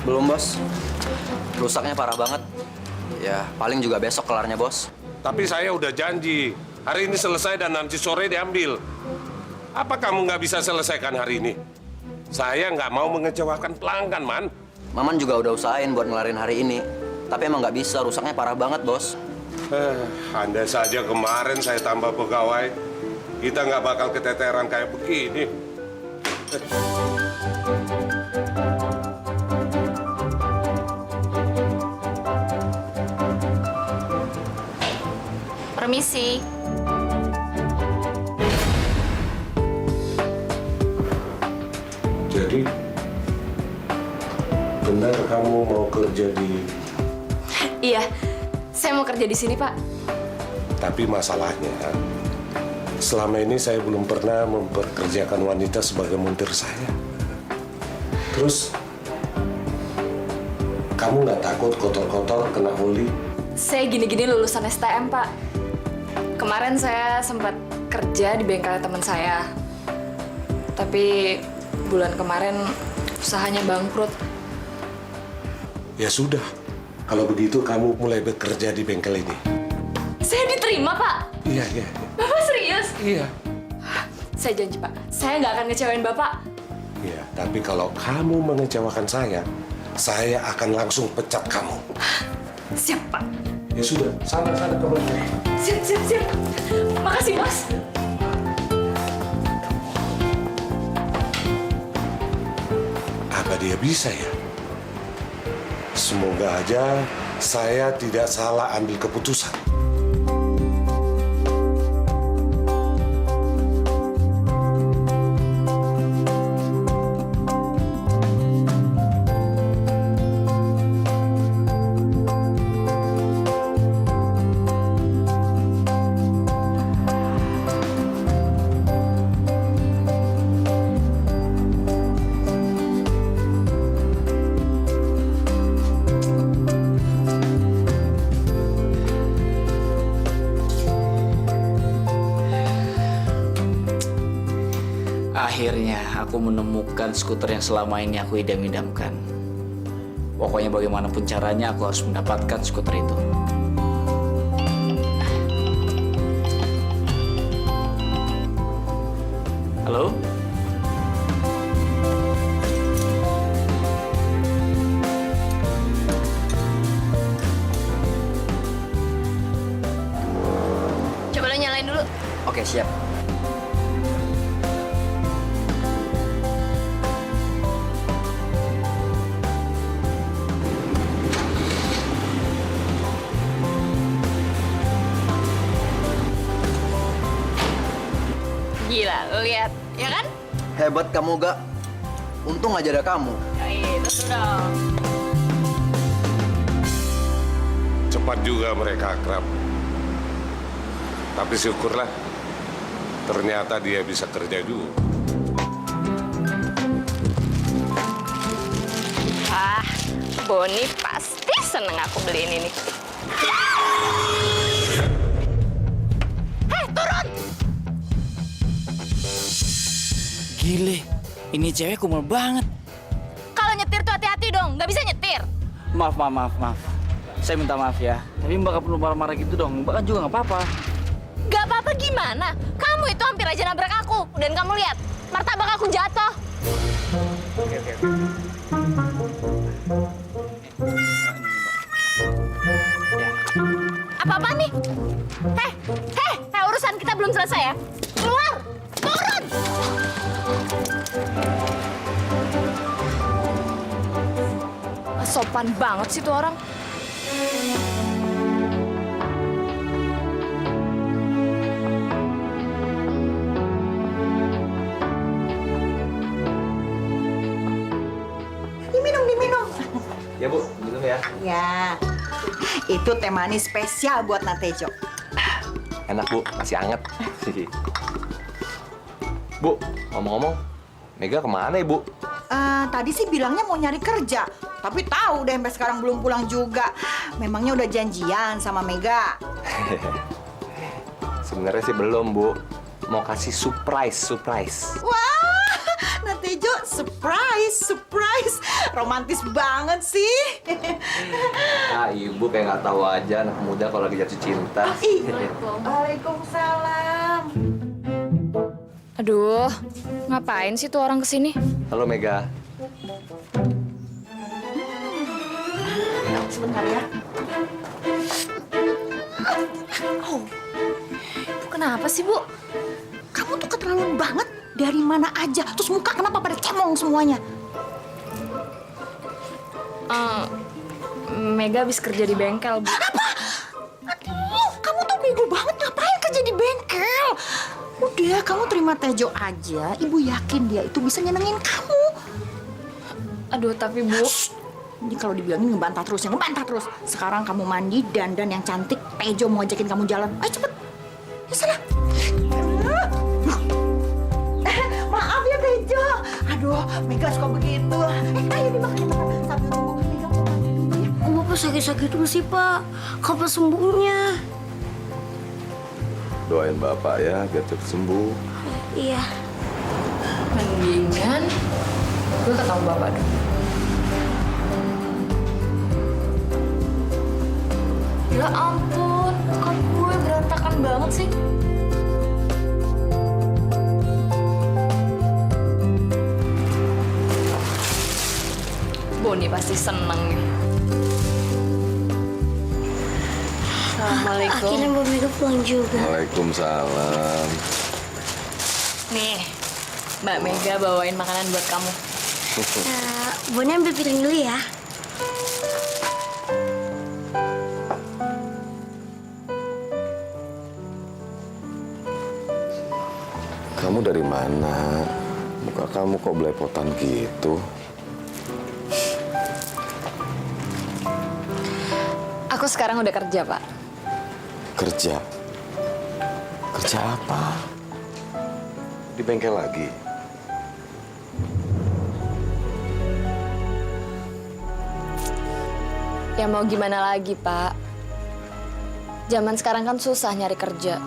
Belum, Bos. Rusaknya parah banget. Ya, paling juga besok kelarnya, Bos. Tapi saya udah janji, hari ini selesai dan nanti sore diambil. Apa kamu nggak bisa selesaikan hari ini? Saya nggak mau mengecewakan pelanggan, Man. Maman juga udah usahain buat ngelarin hari ini. Tapi emang nggak bisa, rusaknya parah banget, Bos. Andai saja kemarin saya tambah pegawai, kita nggak bakal keteteran kayak begini. Permisi. Jadi, benar kamu mau kerja di... Iya, saya mau kerja di sini, Pak. Tapi masalahnya, selama ini saya belum pernah memperkerjakan wanita sebagai montir saya. Terus, kamu nggak takut kotor-kotor kena oli? Saya gini-gini lulusan STM, Pak. Kemarin saya sempat kerja di bengkel teman saya. Tapi bulan kemarin usahanya bangkrut. Ya sudah, kalau begitu kamu mulai bekerja di bengkel ini. Saya diterima, Pak. Iya, iya. Bapak serius? Iya. Saya janji, Pak. Saya nggak akan ngecewain Bapak. Iya, tapi kalau kamu mengecewakan saya akan langsung pecat kamu. Siap, Pak. Ya sudah, sana kamu. Siap. Makasih, Bos. Apa dia bisa ya? Semoga aja saya tidak salah ambil keputusan. Akhirnya aku menemukan skuter yang selama ini aku idam-idamkan. Pokoknya bagaimanapun caranya aku harus mendapatkan skuter itu. Halo? Coba lo nyalain dulu. Oke, siap. Gila, lo lihat. Ya kan? Hebat kamu, Gak. Untung aja ada kamu. Betul dong. Cepat juga mereka akrab. Tapi syukurlah, ternyata dia bisa kerja juga. Boni pasti seneng aku beliin ini. Hei, turun! Gile, ini cewek kumel banget. Kalau nyetir tuh hati-hati dong, nggak bisa nyetir. Maaf. Saya minta maaf ya. Tapi Mbak gak perlu marah-marah gitu dong. Mbak kan juga gak apa-apa. Gak apa-apa gimana? Kamu itu hampir aja nabrak aku. Dan kamu lihat, martabak aku jatuh. Oke. Apa-apa nih? Hei, urusan kita belum selesai ya. Keluar, turun! Sopan banget sih tuh orang. Diminum. Ya, Bu. Minum ya. Ya, itu teh manis spesial buat Natejo. Enak, Bu. Masih anget. Bu, ngomong-ngomong, Mega kemana ya, Bu? Tadi sih bilangnya mau nyari kerja, tapi tahu deh sampai sekarang belum pulang juga. Memangnya udah janjian sama Mega? Sebenarnya sih belum, Bu. Mau kasih surprise. Wah, Natejo surprise. Romantis banget sih. Ah, ibu kayak nggak tahu aja anak muda kalau lagi jatuh cinta. Waalaikumsalam. Aduh, ngapain sih tuh orang kesini? Halo Mega. Sebentar ya. Bu, kenapa sih, Bu? Kamu tuh keterlaluan banget. Dari mana aja? Terus muka kenapa pada cemong semuanya? Mega habis kerja di bengkel, Bu. Aduh, kamu tuh bego banget. Ngapain kerja di bengkel? Udah, kamu terima Tejo aja. Ibu yakin dia itu bisa nyenengin kamu. Aduh, tapi Bu... Ini kalau dibilangin ngebantah terus, Sekarang kamu mandi, dandan yang cantik. Tejo mau ngajakin kamu jalan. Ayo cepet. Ya sana. Maaf ya Tejo. Aduh, Mega suka begitu. Ayo dimakan. Sambil tunggu. Mega mau mandi dulu ya. Kok Bapak sakit-sakit dulu sih, Pak? Kapan sembuhnya? Doain Bapak ya, biar cepat sembuh. Iya. Mendingan gue ketemu Bapak dong. Ya ampun, kan gue berantakan banget sih. Boni pasti seneng nih. Assalamualaikum. Akhirnya Mbak Mega pulang juga. Waalaikumsalam. Nih, Mbak Mega bawain makanan buat kamu. Boni ambil piring dulu ya. Kamu dari mana? Muka kamu kok belepotan gitu? Aku sekarang udah kerja, Pak. Kerja? Kerja apa? Di bengkel lagi? Ya mau gimana lagi, Pak? Zaman sekarang kan susah nyari kerja.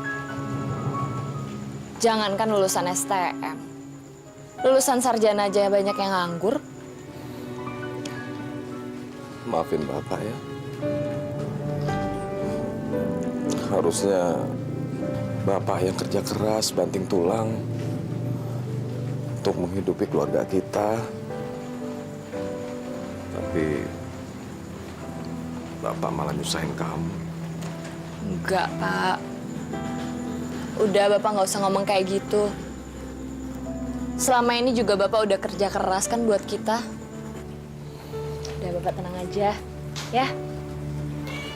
Jangankan lulusan STM. Lulusan sarjana aja banyak yang nganggur. Maafin Bapak ya. Harusnya Bapak yang kerja keras, banting tulang untuk menghidupi keluarga kita. Tapi Bapak malah nyusahin kamu. Enggak, Pak. Udah, Bapak nggak usah ngomong kayak gitu. Selama ini juga Bapak udah kerja keras kan buat kita. Udah, Bapak tenang aja. Ya.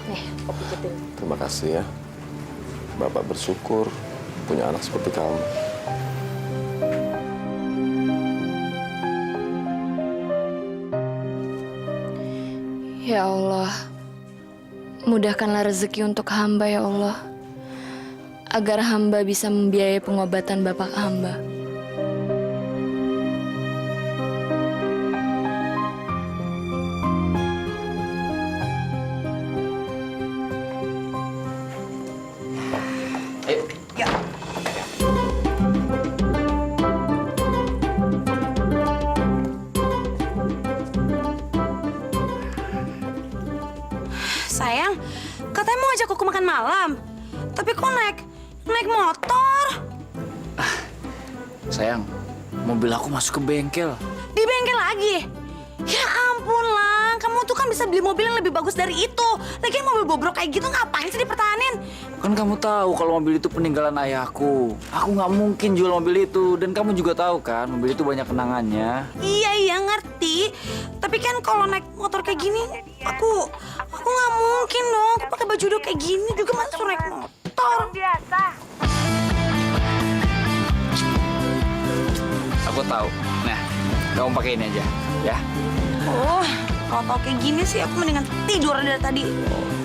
Nih, aku pijetin. Terima kasih ya. Bapak bersyukur punya anak seperti kamu. Ya Allah, mudahkanlah rezeki untuk hamba ya Allah, agar hamba bisa membiayai pengobatan bapak hamba. Ayo. Sayang, katanya mau ajak aku makan malam. Tapi kok naik motor? Sayang, mobil aku masuk ke bengkel. Di bengkel lagi? Ya ampun, Lang. Kamu tuh kan bisa beli mobil yang lebih bagus dari itu. Lagian mobil bobrok kayak gitu ngapain sih dipertahanin? Kan kamu tahu kalau mobil itu peninggalan ayahku. Aku nggak mungkin jual mobil itu. Dan kamu juga tahu kan, mobil itu banyak kenangannya. Iya, ngerti. Tapi kan kalau naik motor kayak gini, aku nggak mungkin dong. Aku pakai baju udah kayak gini juga masuk naik motor. Biasa. Aku tahu. Nah, kamu pakai ini aja, ya. Oh, kalau tau kayak gini sih aku mendingan tidur dari tadi.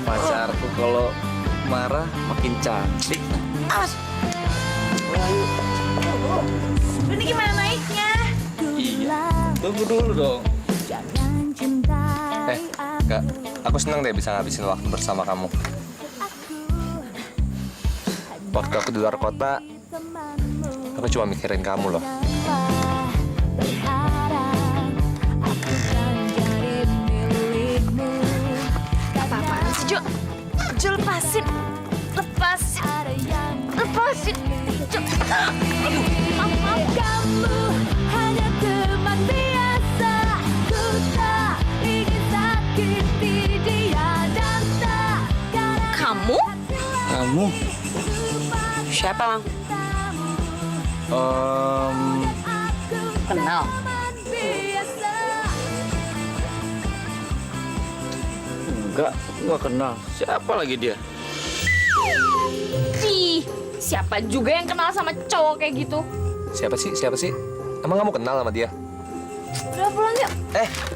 Pacarku kalau marah makin cantik. Awas. Ini gimana naiknya? Iya. Tunggu dulu dong. Kak, aku senang deh bisa ngabisin waktu bersama kamu. Waktu aku di luar kota, aku cuma mikirin kamu loh. Jo, Jo lepasin. Lepasin. Jo. Maaf. Kamu hanya teman biasa. Ku tak ingin sakiti dia dan tak. Kamu? Kamu? Siapa, Lang? Kenal. Enggak kenal. Siapa lagi dia? Ih, siapa juga yang kenal sama cowok kayak gitu? Siapa sih? Emang kamu kenal sama dia? Udah pulang yuk.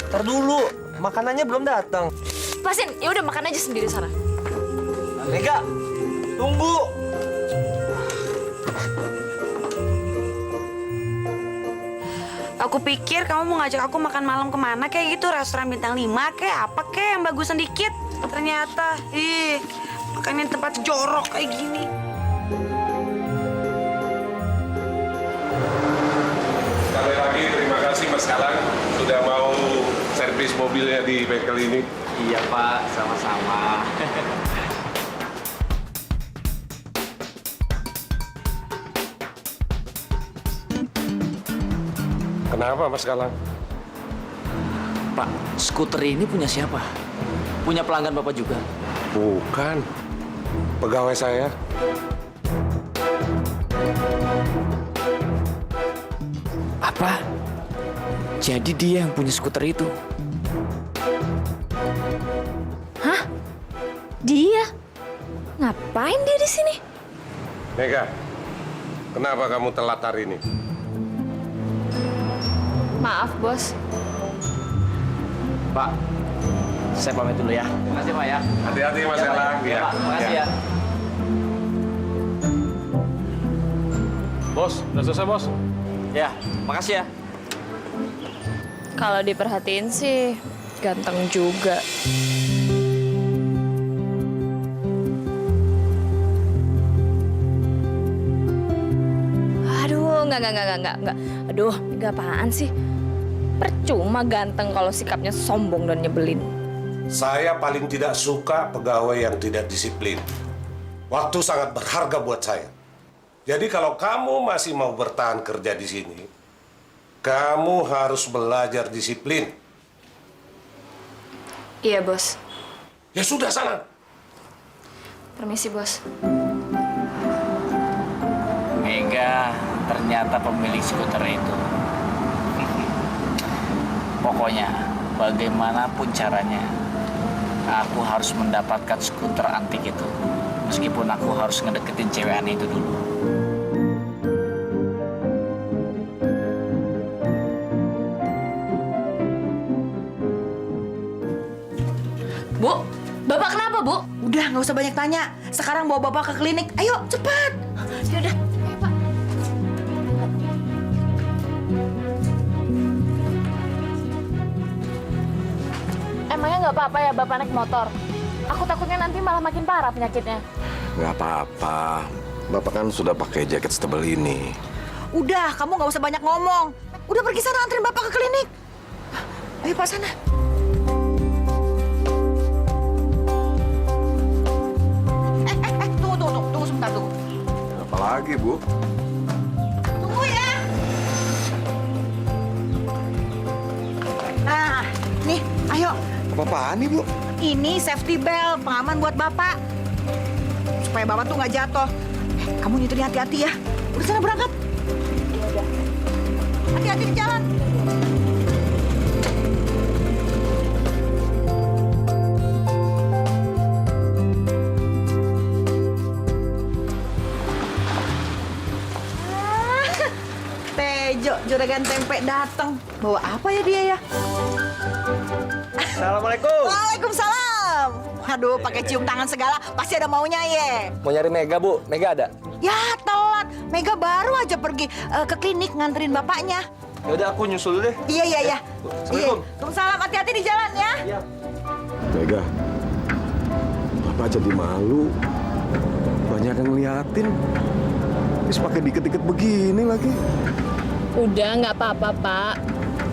Ntar dulu. Makanannya belum datang. Lepasin, ya udah makan aja sendiri sana. Mega, tunggu. Aku pikir kamu mau ngajak aku makan malam kemana kayak gitu, restoran bintang 5 kayak apa kayak yang bagusan dikit. Ternyata, makannya tempat jorok kayak gini. Sekali lagi terima kasih Mas Kalang sudah mau servis mobilnya di bengkel ini. Iya Pak, sama-sama. Kenapa Mas Kalang? Pak, skuter ini punya siapa? Punya pelanggan Bapak juga? Bukan. Pegawai saya. Apa? Jadi dia yang punya skuter itu? Dia? Ngapain dia di sini? Mega, kenapa kamu telat hari ini? Maaf, Bos. Pak, saya pamit dulu ya. Terima kasih Pak ya. Hati-hati Mas Kalang. Iya Pak, terima kasih ya. Bos, udah selesai bos? Ya, makasih ya. Kalau diperhatiin sih ganteng juga. Aduh, enggak. Aduh, enggak apaan sih? Percuma ganteng kalau sikapnya sombong dan nyebelin. Saya paling tidak suka pegawai yang tidak disiplin. Waktu sangat berharga buat saya. Jadi kalau kamu masih mau bertahan kerja di sini, kamu harus belajar disiplin. Iya, Bos. Ya sudah sana. Permisi, Bos. Mega ternyata pemilik skuter itu. Pokoknya bagaimanapun caranya, aku harus mendapatkan skuter antik itu. Meskipun aku harus ngedeketin cewek aneh itu dulu. Bu, Bapak kenapa, Bu? Udah, nggak usah banyak tanya. Sekarang bawa bapak ke klinik. Ayo, cepat. Yaudah, ayo, Pak. Emangnya nggak apa-apa ya Bapak naik motor? Aku takutnya nanti malah makin parah penyakitnya. Nggak apa-apa. Bapak kan sudah pakai jaket setebal ini. Udah, kamu nggak usah banyak ngomong. Udah pergi sana anterin bapak ke klinik. Ayo Pak sana. Tunggu sebentar, tunggu. Apa lagi, Bu? Tunggu ya. Nah, nih, ayo. Apa-apaan nih, Bu? Ini safety belt, pengaman buat bapak. Supaya bapak tuh nggak jatuh. Kamu nyetirnya hati-hati ya. Udah sana berangkat. Hati-hati di jalan. Tejo, juragan tempe datang. Bawa apa ya dia ya? Assalamualaikum. Waalaikumsalam. Aduh, pakai cium tangan segala, pasti ada maunya ye. Mau nyari Mega, Bu? Mega ada? Ya, telat. Mega baru aja pergi ke klinik nganterin bapaknya. Ya udah aku nyusul deh. Iya. Assalamualaikum. Waalaikumsalam. Hati-hati di jalan ya. Mega, Bapak jadi malu. Banyak yang ngeliatin. Terus pakai dikit-dikit begini lagi. Udah, nggak apa-apa, Pak.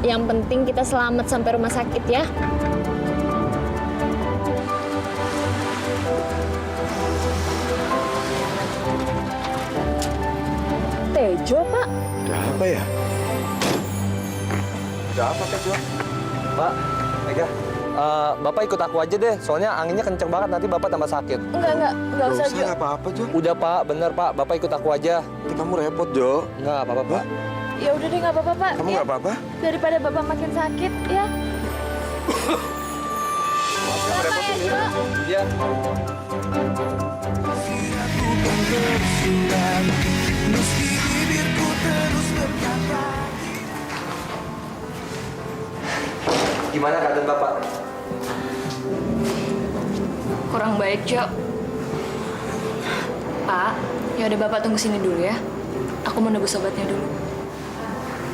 Yang penting kita selamat sampai rumah sakit ya. Tejo, Pak. Ada apa ya? Ada apa, Tejo? Pak, Mega, Bapak ikut aku aja deh. Soalnya anginnya kenceng banget, nanti Bapak tambah sakit. Enggak usah, Jo. Nggak apa-apa, Jo. Udah Pak, bener Pak. Bapak ikut aku aja. Nanti kamu repot, Jo. Nggak apa-apa Pak. Ya udah deh, nggak apa-apa, Pak. Kamu nggak apa-apa? Daripada Bapak makin sakit, ya. Iya. Gimana keadaan Bapak? Kurang baik, Jo. Pak, ya udah Bapak tunggu sini dulu ya. Aku mau nebus obatnya dulu.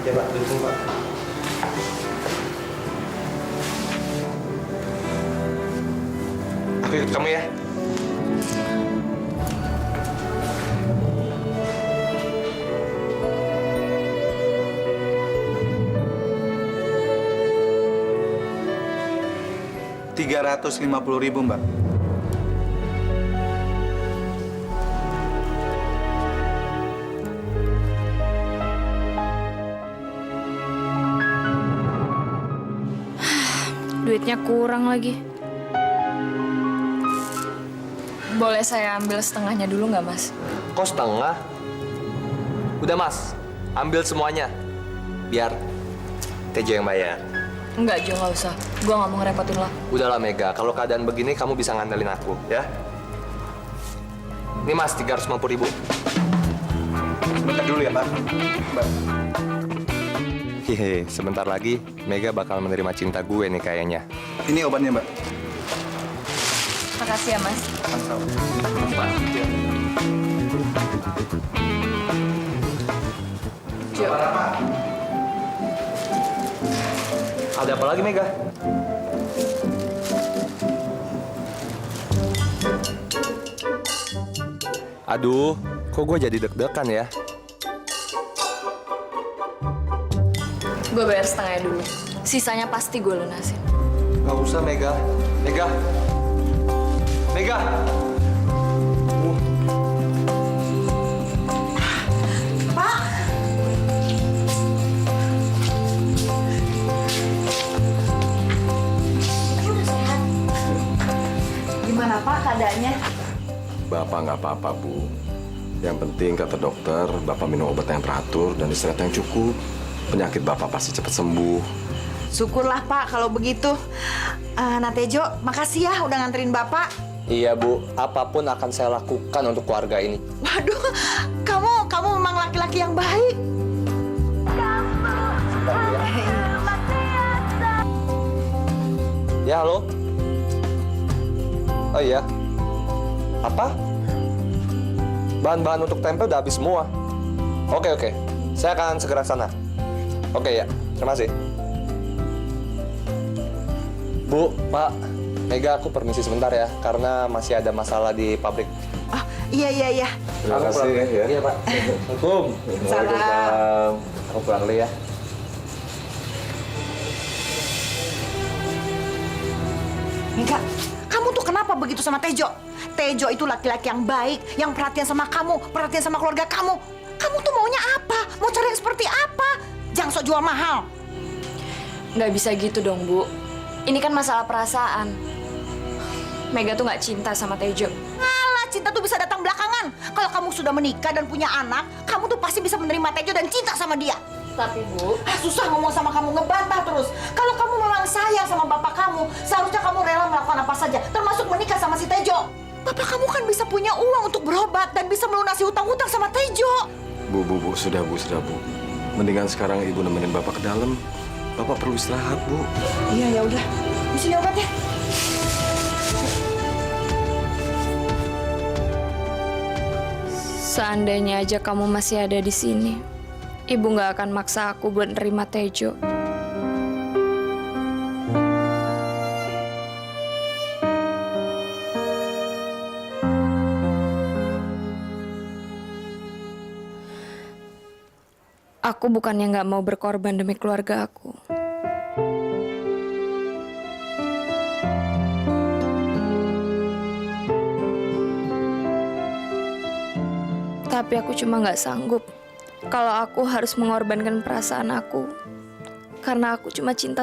Ya Pak, duduk Pak. Aku ikut kamu ya. Rp350.000, Mbak. Duitnya kurang lagi. Boleh saya ambil setengahnya dulu nggak, Mas? Kok setengah? Udah Mas, ambil semuanya. Biar Tejo yang bayar. Enggak, Jo, nggak usah. Gua nggak mau ngerepotin lo. Udahlah Mega, kalau keadaan begini kamu bisa ngandelin aku, ya? Ini Mas, 350.000. Sebentar dulu ya, Pak. Mbak. Hehe, sebentar lagi Mega bakal menerima cinta gue nih kayaknya. Ini obatnya, Mbak. Makasih ya, Mas. Jo, Ada apa lagi Mega? Aduh, kok gue jadi deg-degan ya? gue bayar setengahnya dulu. Sisanya pasti gue lunasin. Gak usah Mega. Mega. Mega. Pak. Udah sehat. Gimana, Pak, keadaannya? Bapak nggak apa-apa, Bu. Yang penting, kata dokter, Bapak minum obat yang teratur dan istirahat yang cukup. Penyakit Bapak pasti cepat sembuh. Syukurlah, Pak, kalau begitu. Natejo, makasih ya udah nganterin Bapak. Iya Bu, apapun akan saya lakukan untuk keluarga ini. Waduh, kamu memang laki-laki yang baik. Ya halo? Oh iya. Apa? Bahan-bahan untuk tempe udah habis semua. Oke. Saya akan segera sana. Oke ya, terima kasih. Bu, Pak, Mega, aku permisi sebentar ya, karena masih ada masalah di pabrik. Oh, iya. Terima kasih ya. Iya Pak. Assalamualaikum. Salam. Aku pulang dulu ya. Mika, kamu tuh kenapa begitu sama Tejo? Tejo itu laki-laki yang baik, yang perhatian sama kamu, perhatian sama keluarga kamu. Kamu tuh maunya apa? Mau cari yang seperti apa? Jangan sok jual mahal. Nggak bisa gitu dong, Bu. Ini kan masalah perasaan. Mega tuh nggak cinta sama Tejo. Alah, cinta tuh bisa datang belakangan. Kalau kamu sudah menikah dan punya anak, kamu tuh pasti bisa menerima Tejo dan cinta sama dia. Tapi, Bu, Susah ngomong sama kamu, ngebantah terus. Kalau kamu memang sayang sama bapak kamu, seharusnya kamu rela melakukan apa saja, termasuk menikah sama si Tejo. Bapak kamu kan bisa punya uang untuk berobat dan bisa melunasi hutang-hutang sama Tejo. Bu, sudah Bu. Mendingan sekarang Ibu nemenin Bapak ke dalam. Bapak perlu istirahat, Bu. Iya, ya udah. Di sini obatnya. seandainya aja kamu masih ada di sini, Ibu nggak akan maksa aku buat nerima Tejo. Aku bukannya nggak mau berkorban demi keluarga aku. Tapi aku cuma nggak sanggup kalau aku harus mengorbankan perasaan aku karena aku cuma cinta.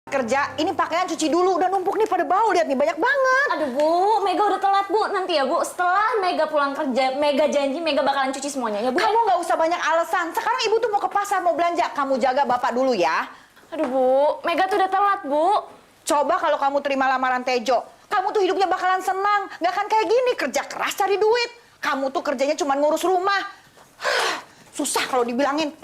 Kerja, ini pakaian cuci dulu, udah numpuk nih pada bau, lihat nih banyak banget. Aduh Bu, Mega udah telat Bu. Nanti ya Bu, setelah Mega pulang kerja, Mega janji Mega bakalan cuci semuanya ya Bu. Kamu nggak usah banyak alasan, sekarang ibu tuh mau ke pasar, mau belanja, kamu jaga bapak dulu ya. Aduh Bu, Mega tuh udah telat Bu. Coba kalau kamu terima lamaran Tejo, kamu tuh hidupnya bakalan senang, nggak akan kayak gini, kerja keras cari duit. Kamu tuh kerjanya cuma ngurus rumah. Susah kalau dibilangin.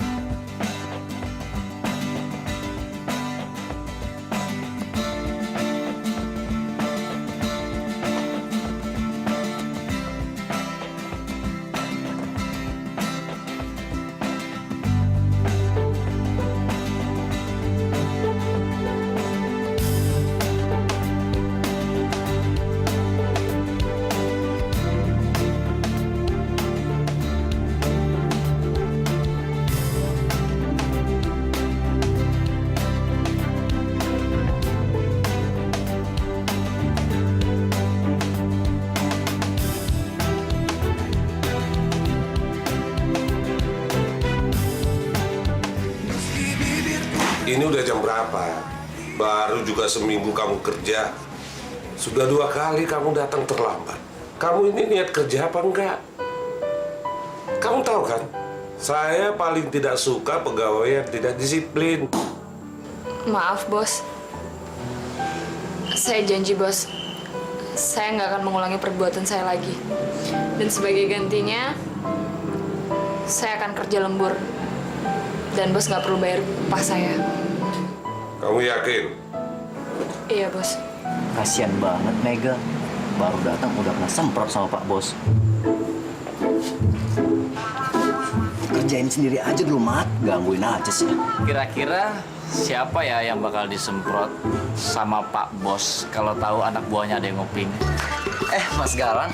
Ini udah jam berapa? Baru juga seminggu kamu kerja. Sudah 2 kali kamu datang terlambat. Kamu ini niat kerja apa enggak? Kamu tahu kan? Saya paling tidak suka pegawai yang tidak disiplin. Maaf bos, saya janji bos, saya nggak akan mengulangi perbuatan saya lagi. Dan sebagai gantinya, saya akan kerja lembur. Dan bos nggak perlu bayar upah saya. Kamu yakin? Iya, bos. Kasian banget Mega. Baru datang udah kena semprot sama Pak Bos. Kerjain sendiri aja dulu, Mat. Gangguin aja sih. Kira-kira siapa ya yang bakal disemprot sama Pak Bos kalau tahu anak buahnya ada yang nguping? Mas Galang,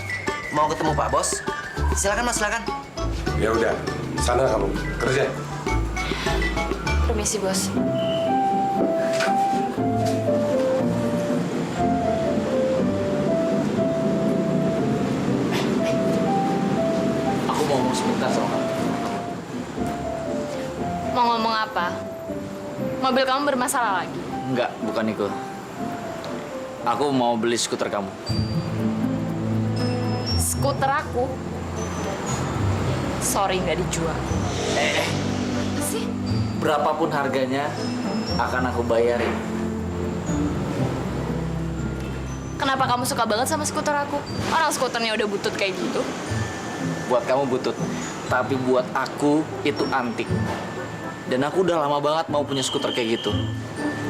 mau ketemu Pak Bos? Silakan Mas, silakan. Ya udah, sana kamu kerja. Permisi, bos. Aku mau ngomong sebentar sama kamu. Mau ngomong apa? Mobil kamu bermasalah lagi? Enggak, bukan itu. Aku mau beli skuter kamu. Skuter aku? Sorry, nggak dijual. Apa sih? Berapapun harganya akan aku bayarin. Kenapa kamu suka banget sama skuter aku? Orang skuternya udah butut kayak gitu. Buat kamu butut, tapi buat aku itu antik. Dan aku udah lama banget mau punya skuter kayak gitu.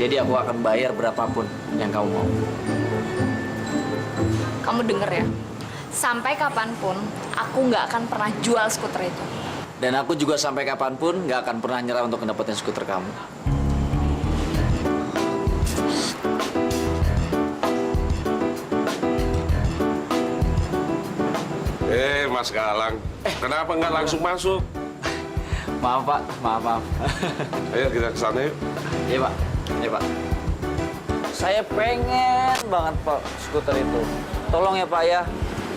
Jadi aku akan bayar berapapun yang kamu mau. Kamu denger ya? Sampai kapanpun, aku nggak akan pernah jual skuter itu. Dan aku juga sampai kapanpun nggak akan pernah nyerah untuk mendapatkan skuter kamu. Mas Galang, kenapa nggak langsung masuk? Maaf Pak, maaf. Ayo kita ke sana yuk. Iya Pak, iya Pak. Saya pengen banget Pak skuter itu. Tolong ya Pak ya,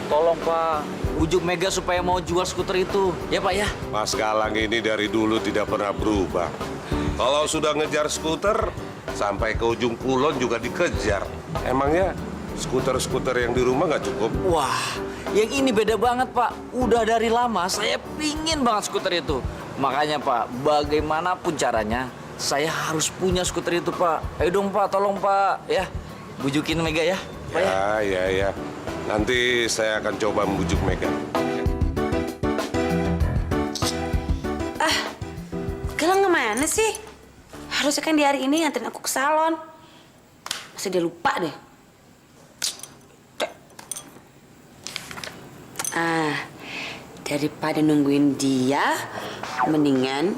tolong Pak. Ujuk Mega supaya mau jual skuter itu, ya Pak ya. Mas Galang ini dari dulu tidak pernah berubah. Kalau sudah ngejar skuter, sampai ke ujung kulon juga dikejar. Emangnya skuter-skuter yang di rumah nggak cukup? Wah, yang ini beda banget Pak. Udah dari lama saya pingin banget skuter itu. Makanya Pak, bagaimanapun caranya, saya harus punya skuter itu Pak. Ayo dong Pak, tolong Pak. Ya, bujukin Mega ya. Pak, Ya. Nanti saya akan coba membujuk Mega. Galang kemana sih? Harusnya kan di hari ini nganterin aku ke salon. Masa dia lupa deh. Daripada nungguin dia, mendingan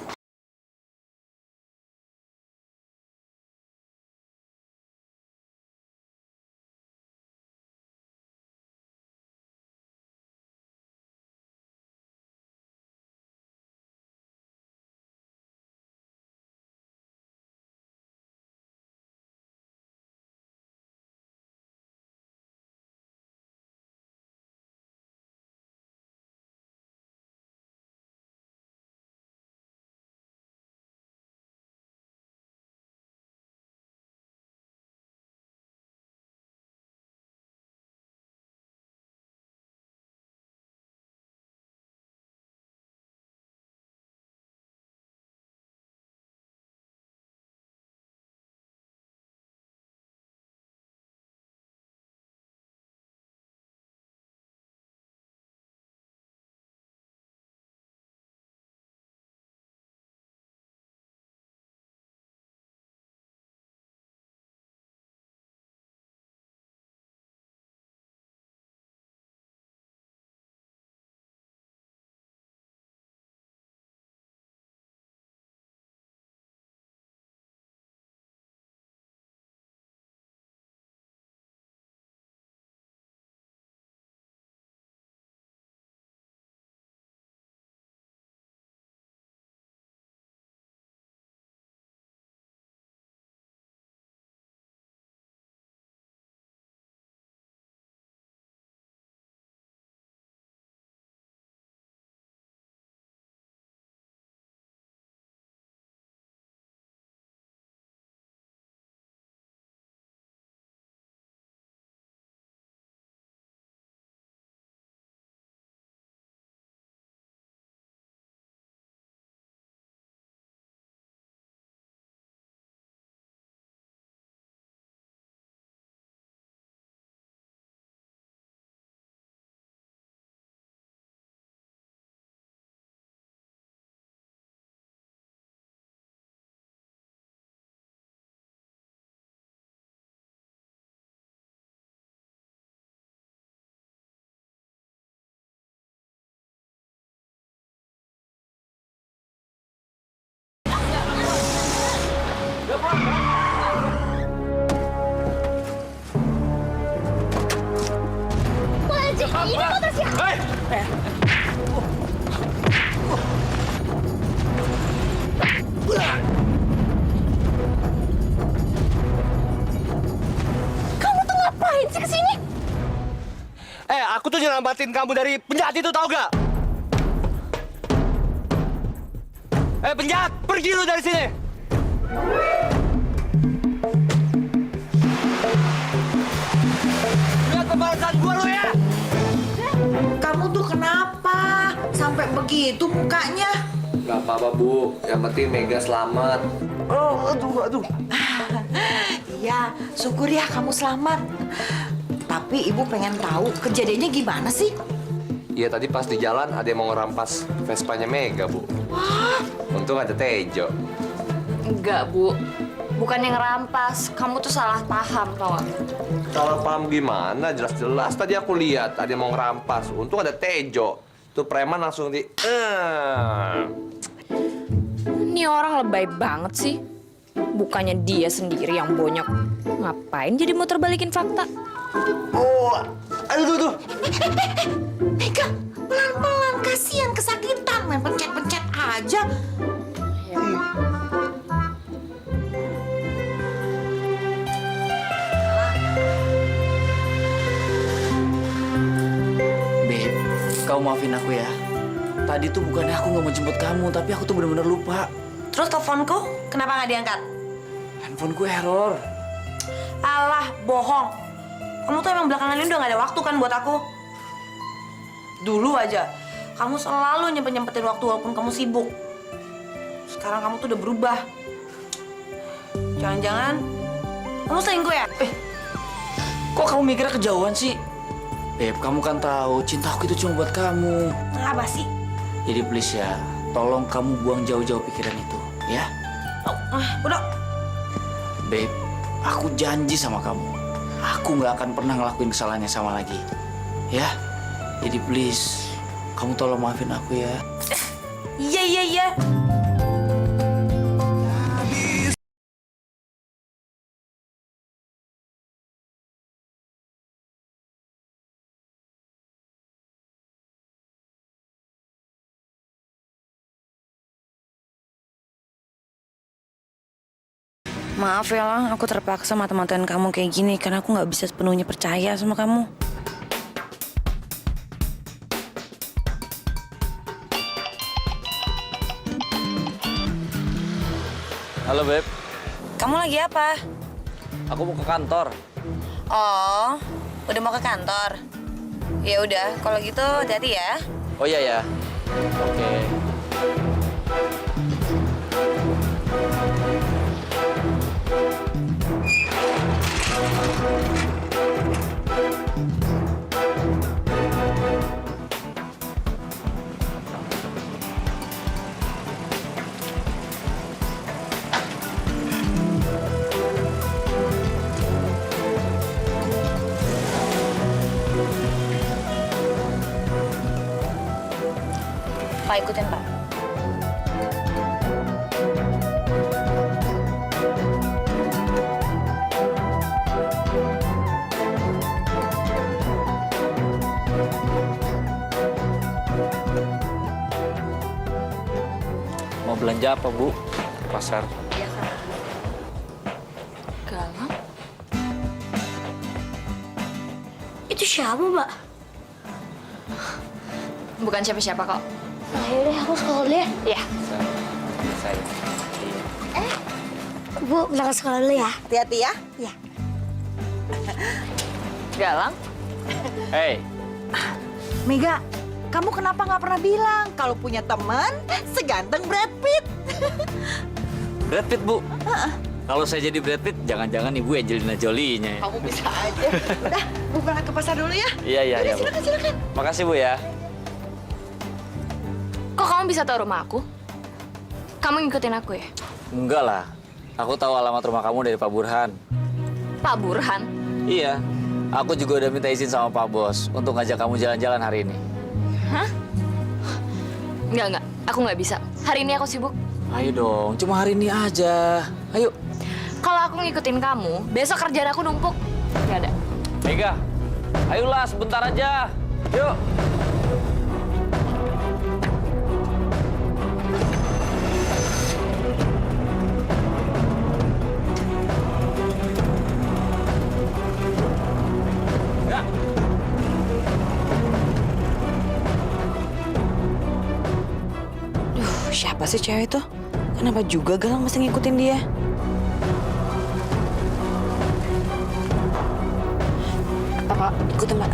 Kamu tuh ngapain sih kesini? Aku tuh nyelamatin kamu dari penjahat itu, tau gak? Penjahat, pergi lu dari sini! Lihat pembalasan gua lu ya! Kamu tuh kenapa? Sampai begitu mukanya. Gak apa-apa, Bu. Yang penting Mega selamat. Aduh. Iya, syukur ya kamu selamat. Tapi ibu pengen tahu kejadiannya gimana sih? Iya, tadi pas di jalan ada yang mau ngerampas Vespanya Mega, Bu. Untung ada Tejo. Enggak, Bu. Bukan yang ngerampas. Kamu tuh salah paham, tau gak? Salah paham gimana? Jelas-jelas tadi aku lihat ada yang mau ngerampas. Untung ada Tejo. Tuh preman langsung di... Ini orang lebay banget sih. Bukannya dia sendiri yang bonyok. Ngapain jadi muter balikin fakta? Oh, aduh tuh. Mega, pelan-pelan, kasihan kesakitan, main pencet-pencet aja. Beb, kau maafin aku ya. Tadi tuh bukannya aku nggak mau jemput kamu, tapi aku tuh bener-bener lupa. Terus teleponku, kenapa nggak diangkat? Handphoneku error. Alah, bohong. Kamu tuh emang belakangan ini udah gak ada waktu kan buat aku? Dulu aja, kamu selalu nyempetin waktu walaupun kamu sibuk. Sekarang kamu tuh udah berubah. Jangan-jangan kamu selingkuh ya? Kok kamu mikirnya kejauhan sih? Beb, kamu kan tahu cintaku itu cuma buat kamu. Apa sih? Jadi please ya, tolong kamu buang jauh-jauh pikiran itu, ya? Udah. Beb, aku janji sama kamu. Aku nggak akan pernah ngelakuin kesalahan yang sama lagi. Ya? Jadi please, kamu tolong maafin aku ya. Iya. Maaf ya Lang, aku terpaksa mata-matain kamu kayak gini karena aku nggak bisa sepenuhnya percaya sama kamu. Halo Beb, Kamu lagi apa? aku mau ke kantor. Oh, udah mau ke kantor. Ya udah, kalau gitu hati-hati ya. Oh iya ya. Oke. Pak, ikutin Pak. Mau belanja apa, Bu? Pasar. Galang? Itu siapa, Mbak? Bukan siapa-siapa kok. Ayo deh, aku sekolah dulu ya. Iya. Saya. Bu, berangkat sekolah dulu ya. Hati-hati ya. Iya. Galang? Hey, Mega, kamu kenapa nggak pernah bilang kalau punya teman seganteng Brad Pitt? Brad Pitt, Bu. Kalau saya jadi Brad Pitt, jangan-jangan Ibu Angelina Jolie-nya. Kamu bisa aja. Udah, Bu berangkat ke pasar dulu ya. Iya. Bu. Silakan. Makasih, Bu ya. Kok kamu bisa tahu rumah aku? Kamu ngikutin aku ya? Enggak lah. Aku tahu alamat rumah kamu dari Pak Burhan. Pak Burhan? Iya. Aku juga udah minta izin sama Pak Bos untuk ngajak kamu jalan-jalan hari ini. Hah? Enggak. Aku nggak bisa. Hari ini aku sibuk. Ayo dong, cuma hari ini aja. Ayo. Kalau aku ngikutin kamu, besok kerjaan aku numpuk. Nggak ada. Mega, ayolah sebentar aja. Yuk. Siapa sih cewek itu? Kenapa juga Galang mesti ngikutin dia? Apa ikutin Mbak?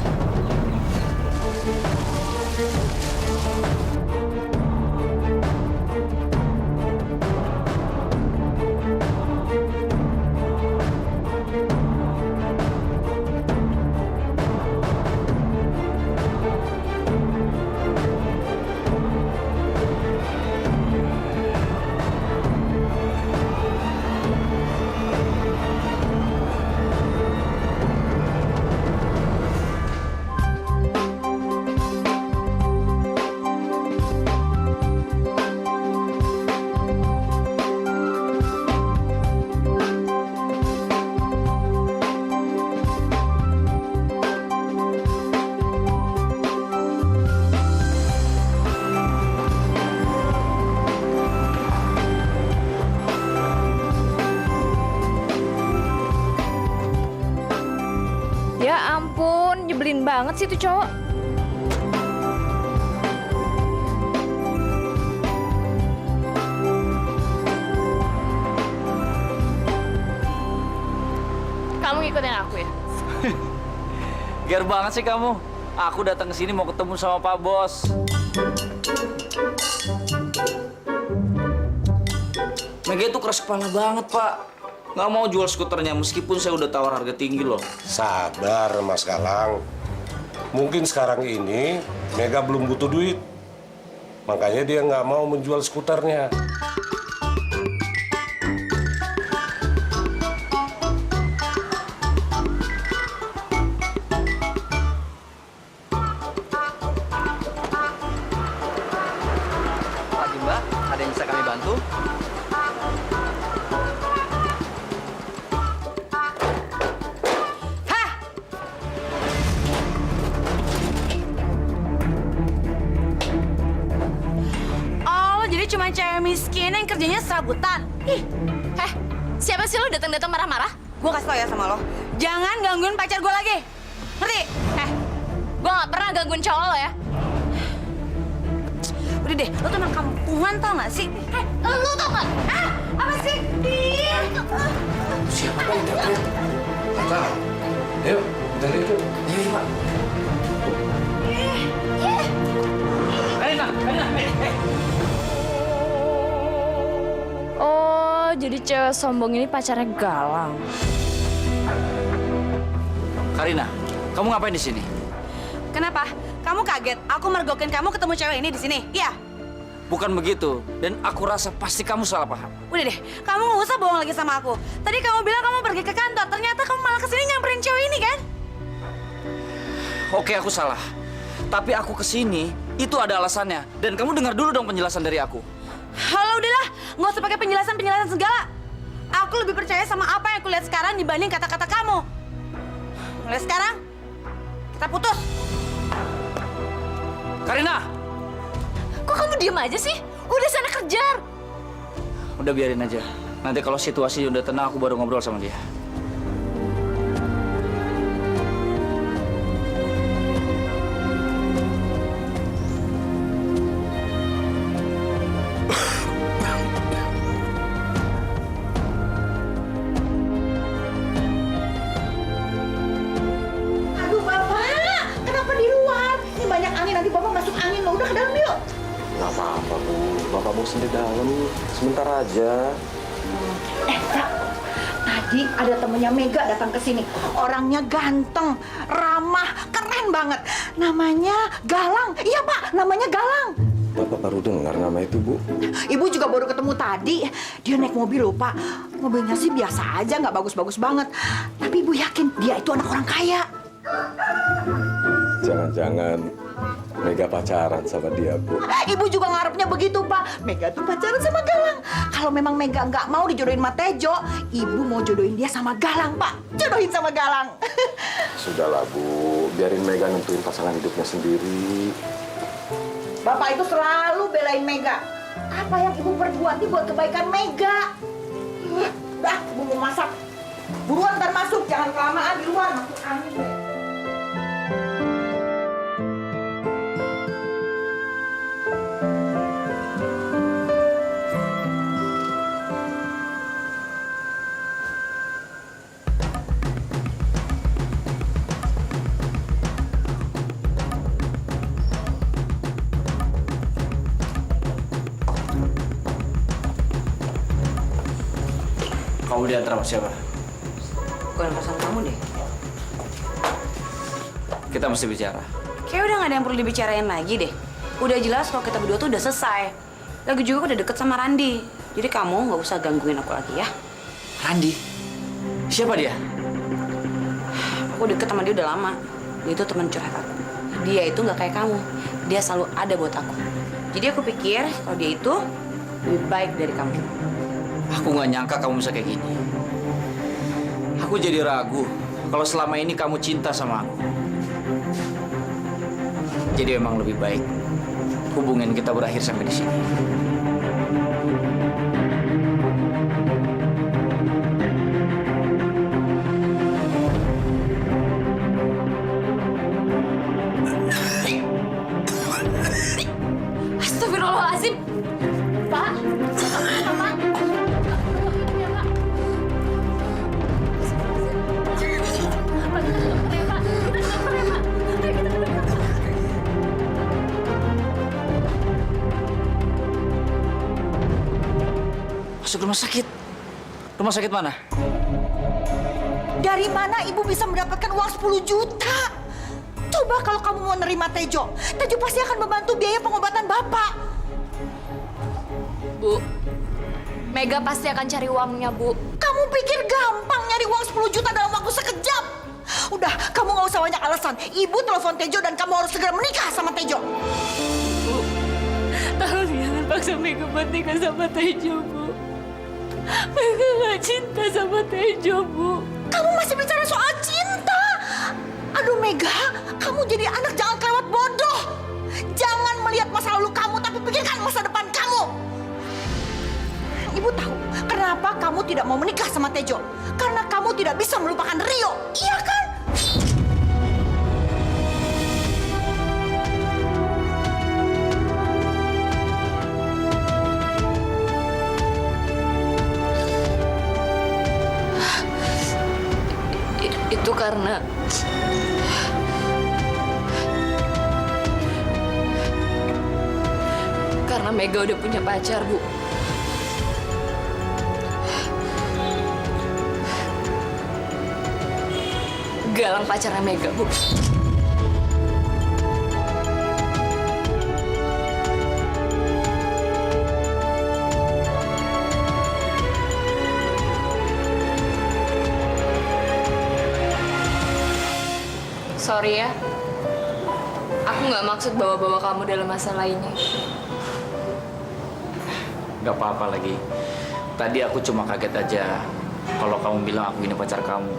Ya ampun, nyebelin banget sih tuh cowok. Kamu ngikutin aku ya? Ger banget sih kamu. Aku datang ke sini mau ketemu sama Pak Bos. Mega itu keras kepala banget, Pak. Nggak mau jual skuternya meskipun saya udah tawar harga tinggi loh. Sabar, Mas Galang. Mungkin sekarang ini Mega belum butuh duit. Makanya dia nggak mau menjual skuternya. Pagi Mbak, ada yang bisa kami bantu? Oh, jadi cuma cewek miskin yang kerjanya serabutan. Ih, Siapa sih lo datang-datang marah-marah? gue kasih tau ya sama lo. Jangan gangguin pacar gue lagi. Ngerti? Gue gak pernah gangguin cowok lo ya. Udah deh, lo tuh emang kampungan tau gak sih? Lo tau gak? Apa sih? Siapa yang teriak? Nggak tahu. Yuk, kita lihat yuk. Iya, Pak. Oh, jadi cewek sombong ini pacarnya Galang. Karina, kamu ngapain di sini? Kenapa? Kamu kaget? Aku mergokin kamu ketemu cewek ini di sini? Iya. Bukan begitu. Dan aku rasa pasti kamu salah paham. Udah deh, kamu nggak usah bohong lagi sama aku. Tadi kamu bilang kamu pergi ke kantor, ternyata kamu malah kesini nyamperin cewek ini kan? Oke, aku salah. Tapi aku kesini, itu ada alasannya. Dan kamu dengar dulu dong penjelasan dari aku. Halo, udahlah. Nggak usah pakai penjelasan-penjelasan segala. Aku lebih percaya sama apa yang aku lihat sekarang dibanding kata-kata kamu. Mulai sekarang, kita putus. Karina! Kok kamu diem aja sih? Udah sana kejar. Udah biarin aja. Nanti kalau situasi udah tenang, aku baru ngobrol sama dia. Aduh Bapak, kenapa di luar? Ini banyak angin, nanti Bapak masuk angin loh. Udah ke dalam yuk. Nggak apa-apa, Bu. Bapak bosan di dalam. Sebentar aja. Kak, tadi ada temennya Mega datang ke sini. Orangnya ganteng, ramah, keren banget. Namanya Galang. Iya Pak, namanya Galang. Bapak baru dengar nama itu, Bu. Ibu juga baru ketemu tadi. Dia naik mobil loh Pak. Mobilnya sih biasa aja, nggak bagus-bagus banget. Tapi Ibu yakin dia itu anak orang kaya. Jangan-jangan Mega pacaran sama dia, Bu. Ibu juga ngarepnya begitu, Pak. Mega tuh pacaran sama Galang. Kalau memang Mega nggak mau dijodohin sama Tejo, Ibu mau jodohin dia sama Galang, Pak. Jodohin sama Galang. Sudahlah, Bu. Biarin Mega nentuin pasangan hidupnya sendiri. Bapak itu selalu belain Mega. Apa yang Ibu perbuat ini buat kebaikan Mega. Dah, Ibu mau masak. Buruan ntar masuk, jangan kelamaan di luar. Masuk angin. Kamu diantar sama siapa? Bukan urusan kamu deh. Kita mesti bicara. Kayak udah gak ada yang perlu dibicarain lagi deh. Udah jelas kalau kita berdua tuh udah selesai. Lagi juga aku udah deket sama Randi. Jadi kamu nggak usah gangguin aku lagi ya. Randi? Siapa dia? Aku deket sama dia udah lama. Dia itu teman curhat aku. Dia itu nggak kayak kamu. Dia selalu ada buat aku. Jadi aku pikir kalau dia itu lebih baik dari kamu. Aku nggak nyangka kamu bisa kayak gini. Aku jadi ragu kalau selama ini kamu cinta sama aku. Jadi emang lebih baik hubungan kita berakhir sampai di sini. Astagfirullahaladzim. Pak. Pak. Masuk rumah sakit. Rumah sakit mana? Dari mana ibu bisa mendapatkan uang 10 juta? Coba kalau kamu mau nerima Tejo. Tejo pasti akan membantu biaya pengobatan Bapak. Bu, Mega pasti akan cari uangnya, Bu. Kamu pikir gampang nyari uang 10 juta dalam waktu sekejap? Udah, kamu nggak usah banyak alasan. Ibu telepon Tejo dan kamu harus segera menikah sama Tejo. Bu, tolong jangan paksa Mega buat nikah sama Tejo, Bu. Mega gak cinta sama Tejo, Bu. Kamu masih bicara soal cinta? Aduh Mega, kamu jadi anak jangan kelewat bodoh. Jangan melihat masa lalu kamu, tapi pikirkan masa depan kamu. Ibu tahu kenapa kamu tidak mau menikah sama Tejo. Karena kamu tidak bisa melupakan Rio, iya kan? Itu karena Mega udah punya pacar, Bu. Galang pacarnya Mega, Bu. Sorry ya, aku nggak maksud bawa-bawa kamu dalam masalah ini. Gak apa-apa lagi. Tadi aku cuma kaget aja kalau kamu bilang aku ini pacar kamu.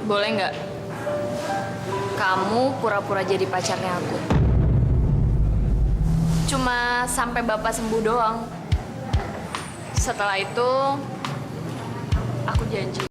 Boleh nggak? Kamu pura-pura jadi pacarnya aku. Cuma sampai Bapak sembuh doang. Setelah itu, aku janji.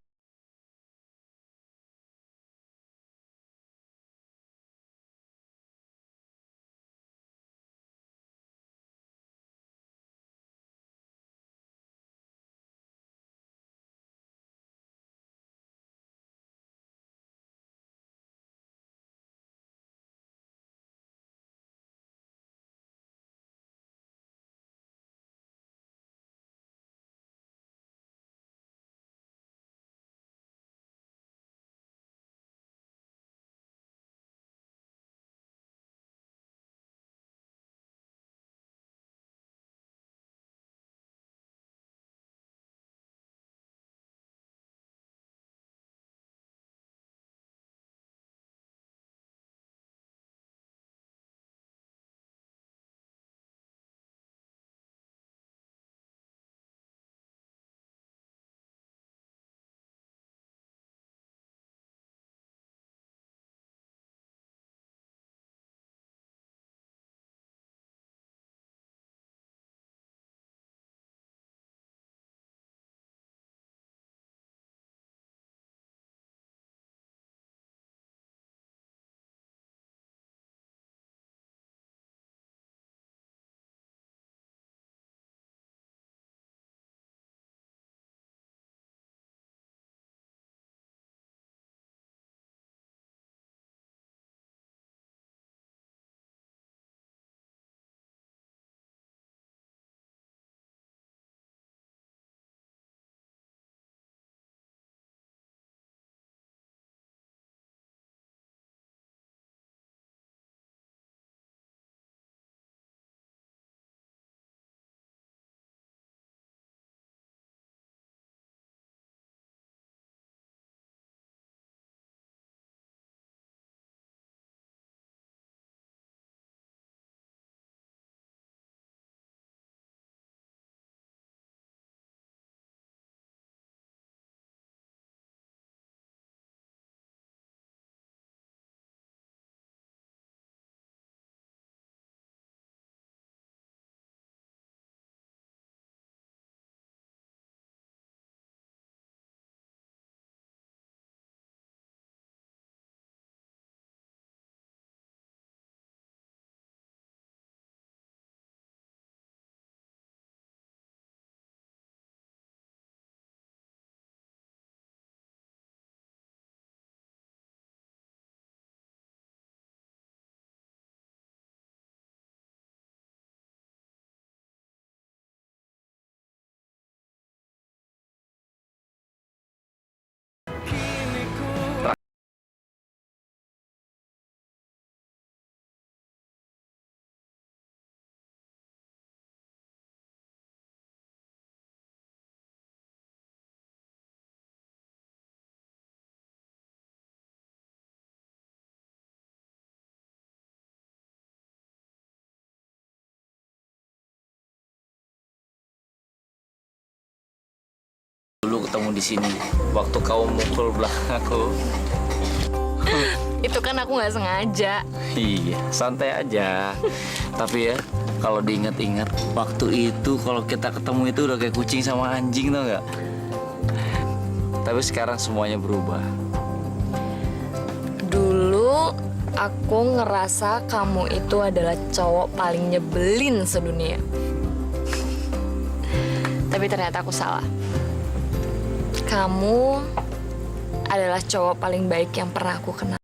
ketemu di sini waktu kau mukul belakang aku. Itu kan aku nggak sengaja. Iya, santai aja. Tapi ya, kalau diingat-ingat, waktu itu kalau kita ketemu itu udah kayak kucing sama anjing, tau nggak? Tapi sekarang semuanya berubah. Dulu aku ngerasa kamu itu adalah cowok paling nyebelin sedunia. Tapi ternyata aku salah. Kamu adalah cowok paling baik yang pernah aku kenal.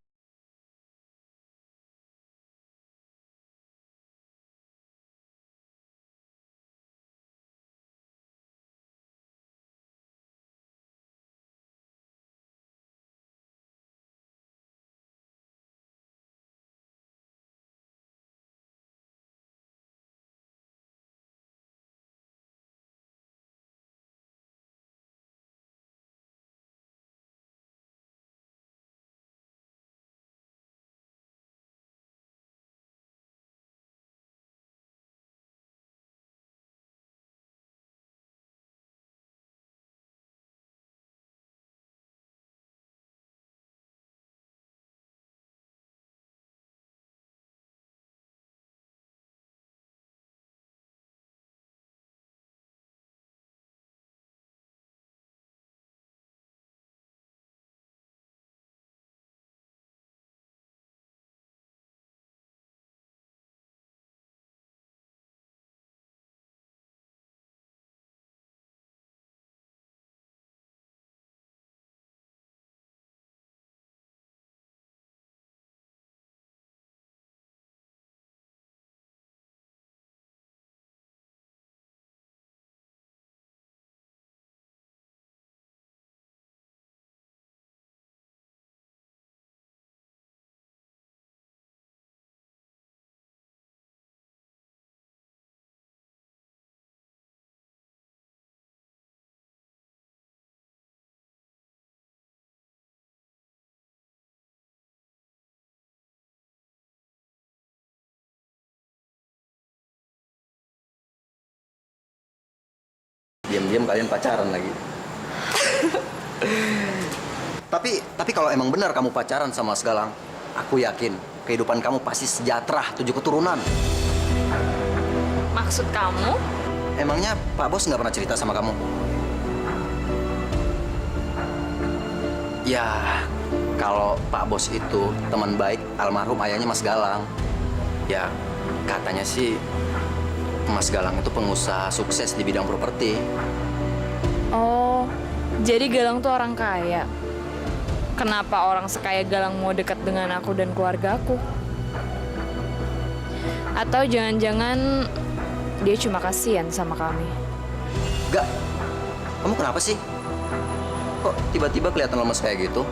Diam-diam kalian pacaran lagi. Tapi kalau emang benar kamu pacaran sama Mas Galang, aku yakin kehidupan kamu pasti sejahtera 7 keturunan. Maksud kamu? Emangnya Pak Bos nggak pernah cerita sama kamu? Ya, kalau Pak Bos itu teman baik almarhum ayahnya Mas Galang. Ya, katanya sih Mas Galang itu pengusaha sukses di bidang properti. Oh, jadi Galang tuh orang kaya. Kenapa orang sekaya Galang mau dekat dengan aku dan keluarga aku? Atau jangan-jangan dia cuma kasihan sama kami? Gak, kamu kenapa sih? Kok tiba-tiba kelihatan lemes kayak gitu?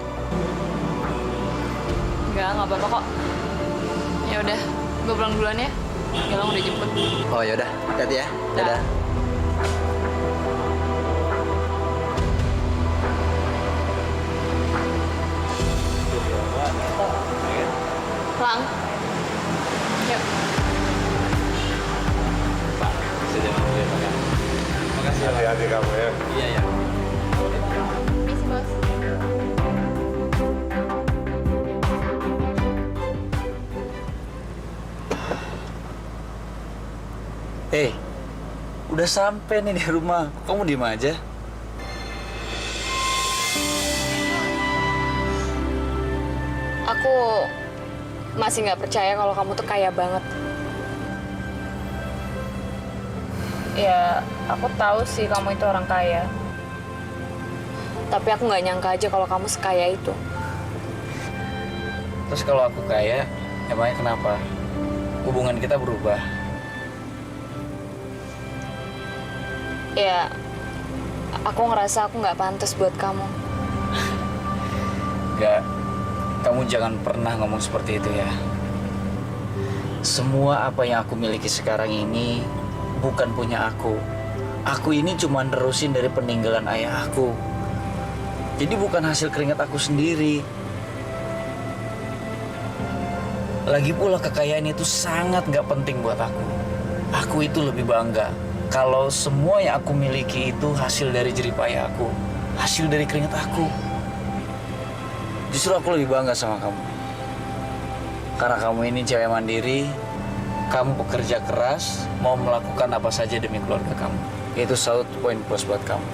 Nggak apa-apa kok. Ya udah, gue pulang duluan ya. Galang udah jemput. Oh ya udah, hati-hati ya. Dadah. Lang. Yuk. Pak, sudah mau ya, Pak. Makasih ya, Pak. Hati-hati kamu ya. Iya, ya. Permisi, Bos. Udah sampai nih di rumah. Kamu diem aja. Aku masih nggak percaya kalau kamu tuh kaya banget. Ya, aku tahu sih kamu itu orang kaya. Tapi aku nggak nyangka aja kalau kamu sekaya itu. Terus kalau aku kaya, emangnya kenapa? Hubungan kita berubah. Ya, aku ngerasa aku nggak pantas buat kamu. Gak, kamu jangan pernah ngomong seperti itu ya. Semua apa yang aku miliki sekarang ini bukan punya aku. Aku ini cuma nerusin dari peninggalan ayah aku. Jadi bukan hasil keringat aku sendiri. Lagi pula kekayaan itu sangat gak penting buat aku. Aku itu lebih bangga kalau semua yang aku miliki itu hasil dari jerih payah aku. hasil dari keringat aku. Justru aku lebih bangga sama kamu. Karena kamu ini cewek mandiri, kamu pekerja keras, mau melakukan apa saja demi keluarga kamu. Itu satu poin plus buat kamu.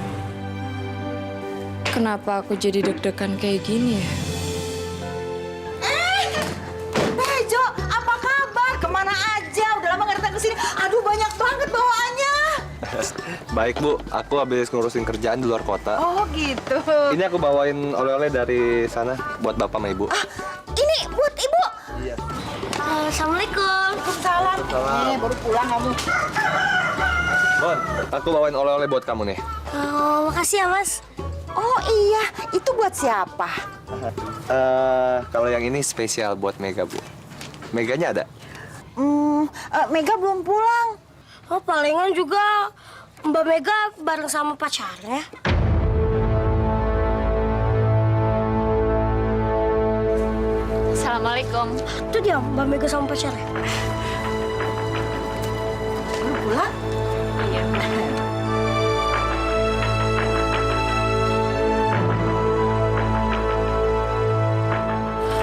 Kenapa aku jadi deg-degan kayak gini ya? Tejo, apa kabar? Kemana aja? Udah lama nggak datang ke sini. Aduh, banyak banget bawaannya. Baik Bu, aku habis ngurusin kerjaan di luar kota. Oh gitu. Ini aku bawain oleh-oleh dari sana buat Bapak sama Ibu. Ini buat ibu. Assalamualaikum. Waalaikumsalam. Baru pulang kamu. Bon, aku bawain oleh-oleh buat kamu nih. Makasih ya, Mas. Oh iya, itu buat siapa? Kalau yang ini spesial buat Mega Bu. Meganya ada? Mega belum pulang. Oh, palingan juga Mbak Mega bareng sama pacarnya. Assalamualaikum. Itu dia Mbak Mega sama pacarnya. Belum pulang? Iya.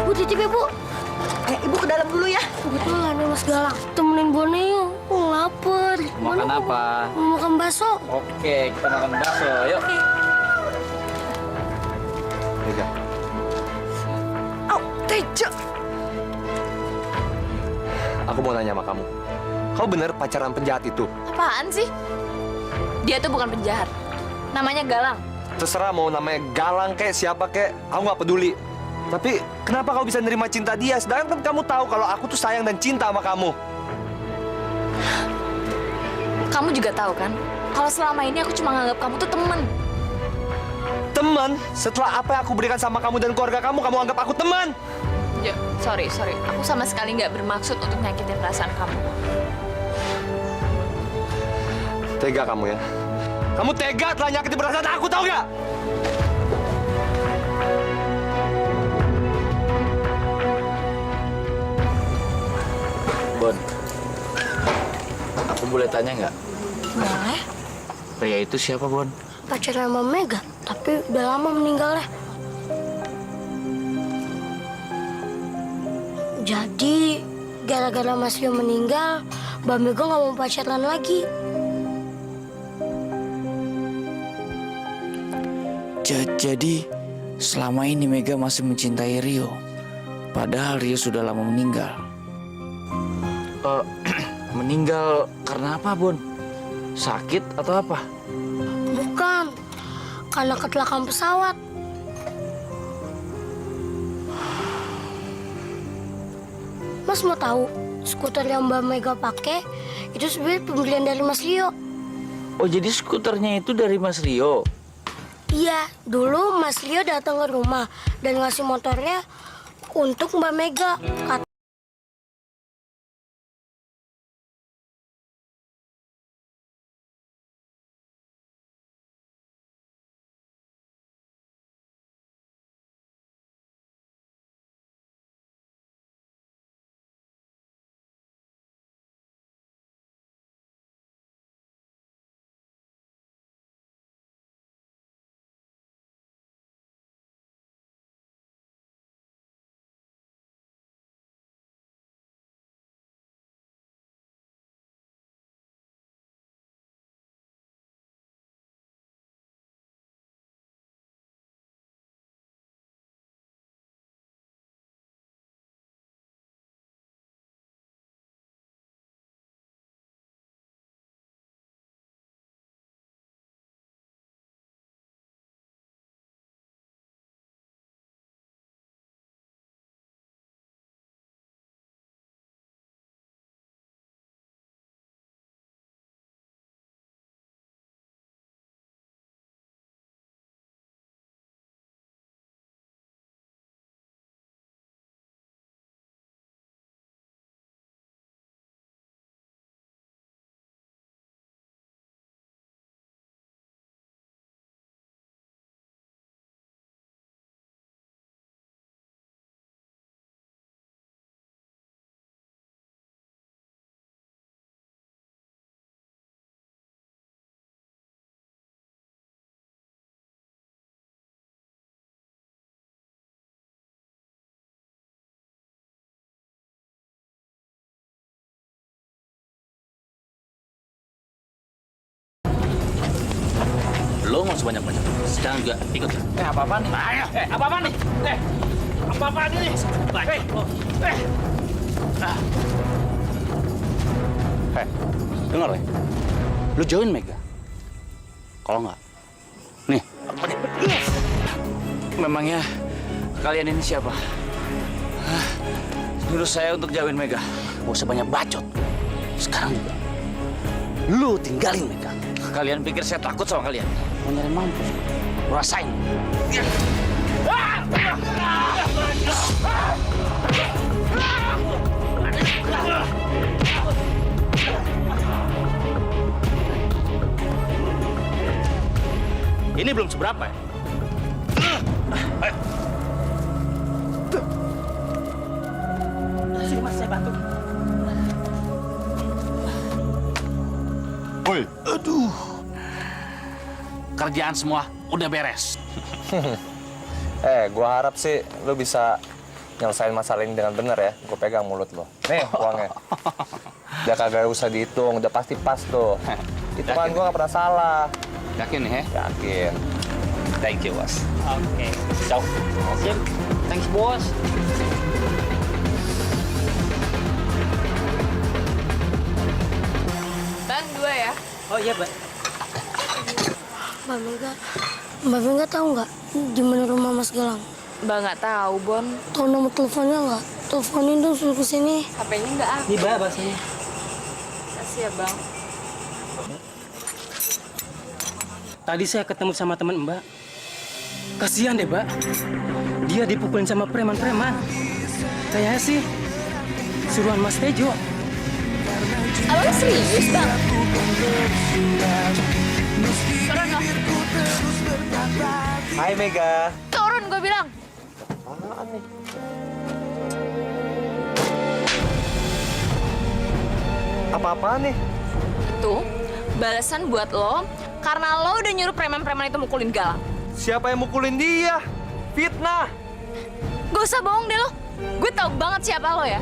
Bu, titip ya, Bu. Ibu ke dalam dulu ya. Kebetulan nih Mas Galang. Temenin Boneo. Aku lapar. Makan apa? Mau makan bakso. Oke, kita makan bakso. Yuk. Mega. Tejo. Aku mau nanya sama kamu. Kau bener pacaran penjahat itu? Apaan sih? Dia tuh bukan penjahat. Namanya Galang. Terserah mau namanya Galang kek, siapa kek, aku nggak peduli. Tapi kenapa kau bisa nerima cinta dia? Sedangkan kan kamu tahu kalau aku tuh sayang dan cinta sama kamu. Kamu juga tahu kan? Kalau selama ini aku cuma nganggap kamu tuh temen. Teman? Setelah apa yang aku berikan sama kamu dan keluarga kamu, kamu anggap aku teman? Ya, sorry. Aku sama sekali nggak bermaksud untuk nyakitin perasaan kamu. Tega kamu ya? Kamu tega telah nyakitin perasaan aku, tahu nggak? Bon, aku boleh tanya nggak? Boleh. Pria itu siapa, Bon? Pacarnya Mbak Mega. Tapi udah lama meninggalnya. Jadi, gara-gara Mas Rio meninggal, Mbak Mega nggak mau pacaran lagi. Jadi, selama ini Mega masih mencintai Rio. Padahal Rio sudah lama meninggal. Meninggal karena apa, Bon? Sakit atau apa? Bukan, karena kecelakaan pesawat. Mas mau tahu, skuter yang Mbak Mega pakai itu sebenarnya pembelian dari Mas Rio. Oh, jadi skuternya itu dari Mas Rio? Iya, dulu Mas Rio datang ke rumah dan ngasih motornya untuk Mbak Mega. Jangan juga ikut. Apa-apaan nih? Ayo, apa-apaan nih? Apa-apaan ini? Baik. Dengar ya. Lu jauhin Mega. Kalau nggak, nih. Memangnya kalian ini siapa? Nyuruh saya untuk jauhin Mega. Gak usah banyak bacot. Sekarang juga. Lu tinggalin Mega. Kalian pikir saya takut sama kalian? Mau nyari mampus. Lu rasain. Ini belum seberapa ya? Sini mas, saya bantu. Woi, Aduh. Kerjaan semua udah beres. Gua harap sih lu bisa nyelesain masalah ini dengan benar ya. Gua pegang mulut lo. Nih uangnya. Udah kagak usah dihitung, udah pasti pas tuh. Hitungan gua nggak pernah salah. Yakin nih, Yakin. Thank you, bos. Oke. Ciao. Sip. Thanks, bos. Bang, 2 ya. Oh iya, Mbak. Mbak Mega tahu nggak di mana rumah Mas Galang? Mbak nggak tahu, Bon. Tahu nomor teleponnya nggak? Teleponin dong suruh kesini. HP-nya nggak aktif. Ini Mbak bahasanya. Kasih ya, Bang. Tadi saya ketemu sama teman Mbak. Kasihan deh, Mbak. Dia dipukulin sama preman-preman. Kayaknya sih suruhan Mas Tejo. Abang serius, Bang? Turun loh. Hai Mega. Turun, gue bilang. Apa-apaan nih? Tuh, balasan buat lo karena lo udah nyuruh preman-preman itu mukulin Galang. Siapa yang mukulin dia? Fitnah. Gak usah bohong deh lo. Gue tau banget siapa lo ya.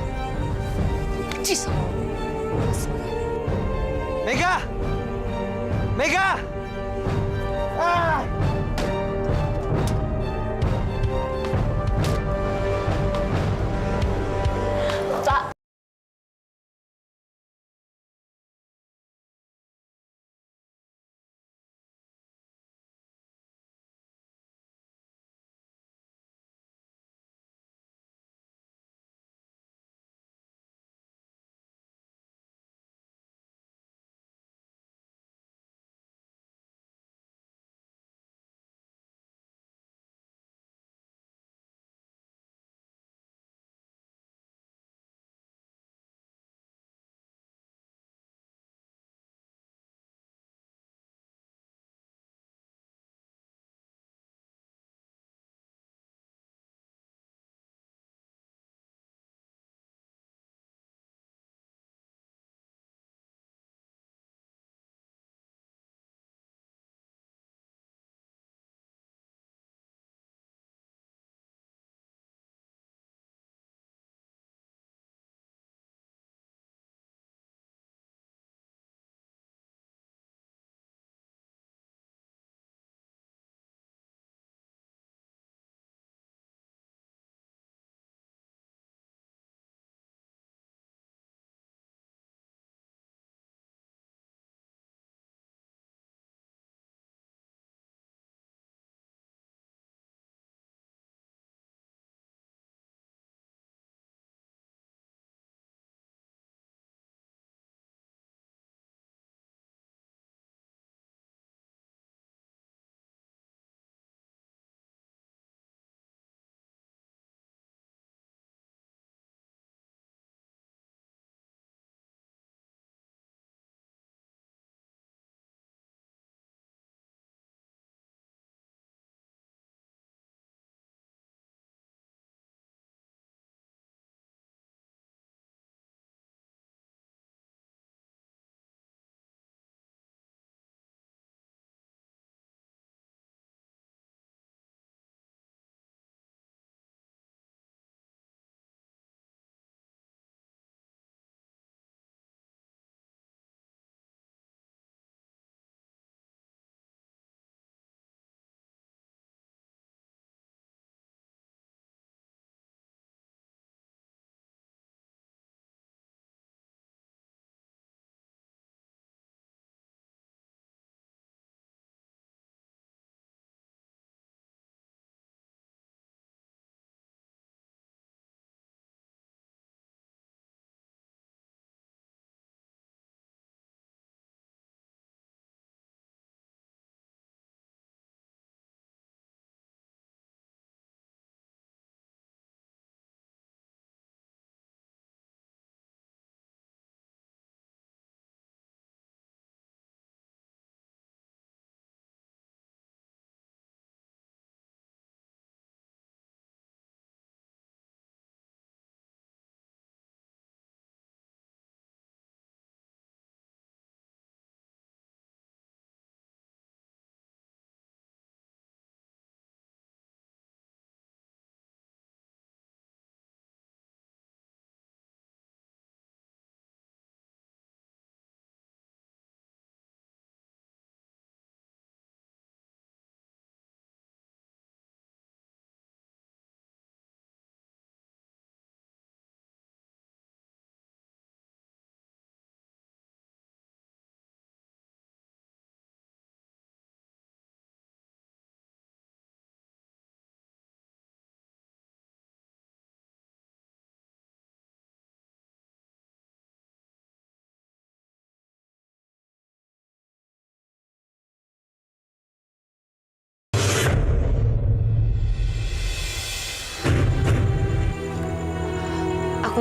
Cis. Mega! Mega! Ah!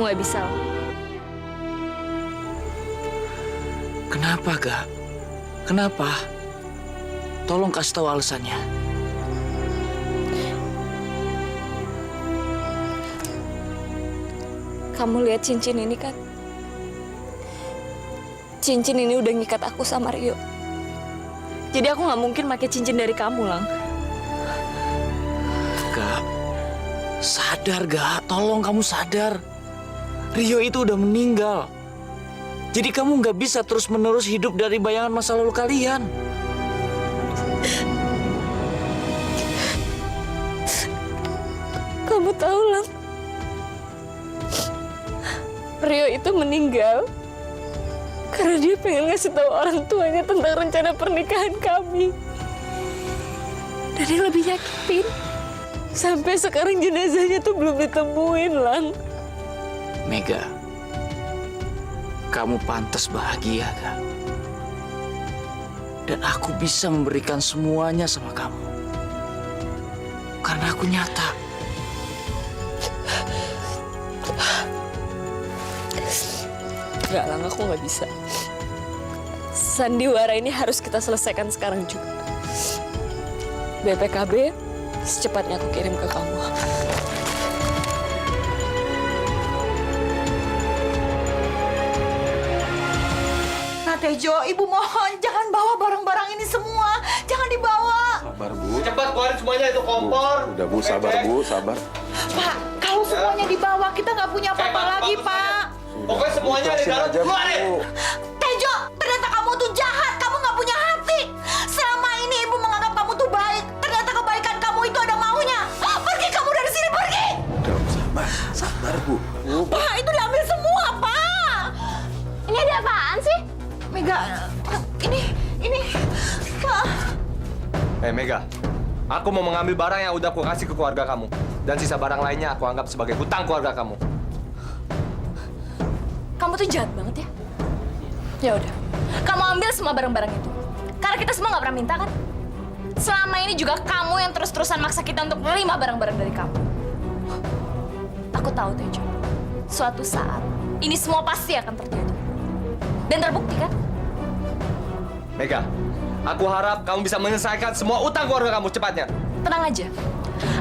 Aku nggak bisa. Kenapa, Gak? Kenapa? Tolong kasih tahu alasannya. Kamu lihat cincin ini kan? Cincin ini udah ngikat aku sama Rio. Jadi aku nggak mungkin pakai cincin dari kamu, Lang. Gak, sadar Gak, tolong kamu sadar. Rio itu udah meninggal. Jadi kamu nggak bisa terus-menerus hidup dari bayangan masa lalu kalian. Kamu tahu, Lang, Rio itu meninggal karena dia pengen ngasih tahu orang tuanya tentang rencana pernikahan kami. Dan yang lebih nyakitin, sampai sekarang jenazahnya tuh belum ditemuin, Lang. Mega, kamu pantas bahagia, Kak. Dan aku bisa memberikan semuanya sama kamu. Karena aku nyata. Enggak, Lang, aku nggak bisa. Sandiwara ini harus kita selesaikan sekarang juga. BPKB, secepatnya aku kirim ke kamu. Nah, Tejo, Ibu mohon jangan bawa barang-barang ini semua. Jangan dibawa. Sabar, Bu. Cepat keluarin semuanya itu kompor. Udah, Bu, sabar, Bu, sabar. Pak, kalau semuanya dibawa, kita nggak punya apa-apa lagi, Pak. Pokoknya semuanya di dalam keluarin. Tejo, ternyata kamu tuh jahat. Kamu nggak punya hati. Selama ini Ibu menganggap kamu tuh baik. Ternyata kebaikan kamu itu ada maunya. Pergi kamu dari sini, pergi. Udah, sabar. Sabar, Bu. Pak, itu diambil semua, Pak. Ini ada apaan sih? Mega, ini, Pak. Mega, aku mau mengambil barang yang udah aku kasih ke keluarga kamu. Dan sisa barang lainnya aku anggap sebagai hutang keluarga kamu. Kamu tuh jahat banget ya. Ya udah, kamu ambil semua barang-barang itu. Karena kita semua nggak pernah minta kan. Selama ini juga kamu yang terus-terusan maksa kita untuk menerima barang-barang dari kamu. Aku tahu Tejo, suatu saat ini semua pasti akan terjadi. Dan terbukti kan? Mega, aku harap kamu bisa menyelesaikan semua utang keluarga kamu cepatnya. Tenang aja,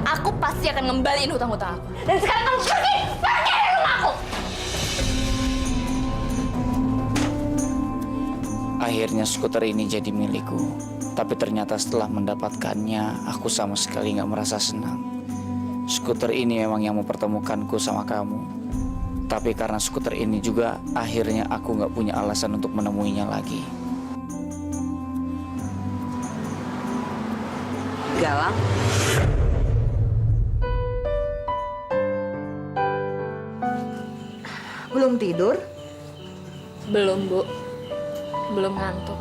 aku pasti akan ngembaliin hutang-hutang aku. Dan sekarang kamu pergi dari rumah aku. Akhirnya skuter ini jadi milikku. Tapi ternyata setelah mendapatkannya, aku sama sekali nggak merasa senang. Skuter ini memang yang mempertemukanku sama kamu. Tapi karena skuter ini juga, akhirnya aku nggak punya alasan untuk menemuinya lagi. Galang. Belum tidur? Belum, Bu. Belum ngantuk.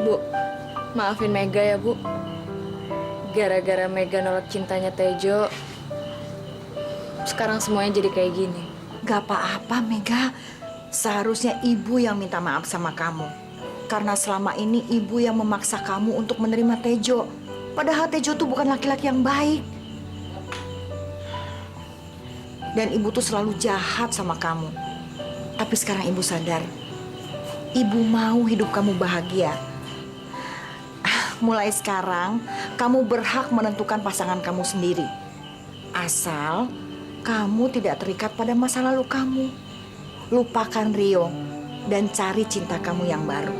Bu, maafin Mega ya, Bu. Gara-gara Mega nolak cintanya Tejo, sekarang semuanya jadi kayak gini. Gak apa-apa, Mega. Seharusnya Ibu yang minta maaf sama kamu. Karena selama ini Ibu yang memaksa kamu untuk menerima Tejo. Padahal Tejo tuh bukan laki-laki yang baik. Dan Ibu tuh selalu jahat sama kamu. Tapi sekarang Ibu sadar. Ibu mau hidup kamu bahagia. Mulai sekarang, kamu berhak menentukan pasangan kamu sendiri. Asal kamu tidak terikat pada masa lalu kamu. Lupakan Rio dan cari cinta kamu yang baru.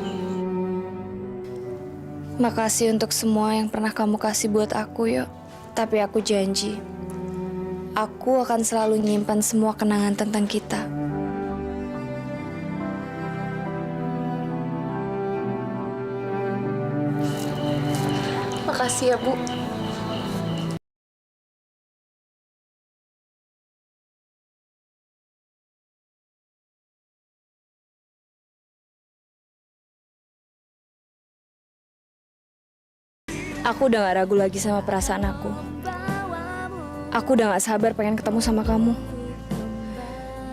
Makasih untuk semua yang pernah kamu kasih buat aku, Yo. Tapi aku janji, aku akan selalu nyimpan semua kenangan tentang kita. Makasih ya, Bu. Aku udah gak ragu lagi sama perasaan aku. Aku udah gak sabar pengen ketemu sama kamu.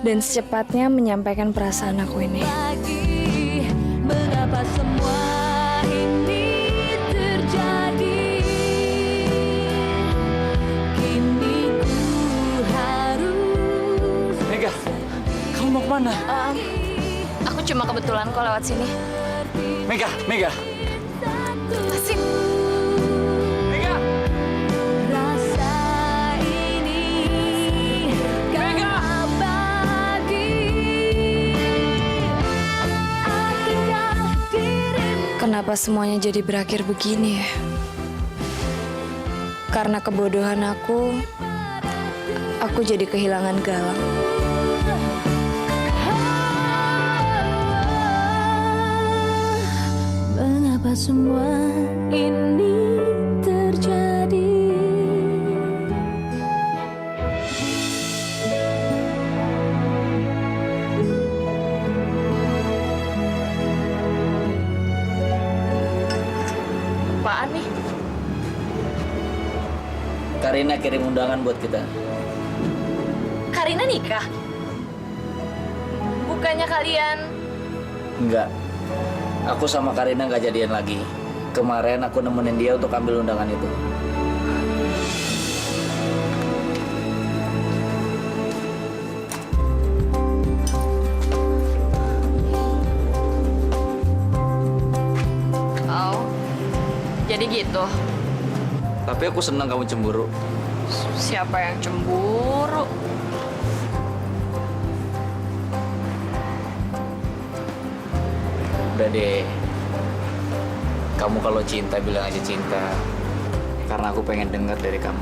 Dan secepatnya menyampaikan perasaan aku ini. Mengapa semua ini terjadi? mana? Aku cuma kebetulan kok lewat sini. Mega. Sip. Mega. Kenapa semuanya jadi berakhir begini ya? Karena kebodohan aku jadi kehilangan Galang. Mengapa semua ini terjadi? Apaan nih? Karina kirim undangan buat kita. Karina nikah? Bukannya kalian... Enggak. Aku sama Karina nggak jadian lagi. Kemarin aku nemenin dia untuk ambil undangan itu. Oh, jadi gitu. Tapi aku senang kamu cemburu. Siapa yang cemburu? Udah deh. Kamu kalau cinta bilang aja cinta. Karena aku pengen dengar dari kamu.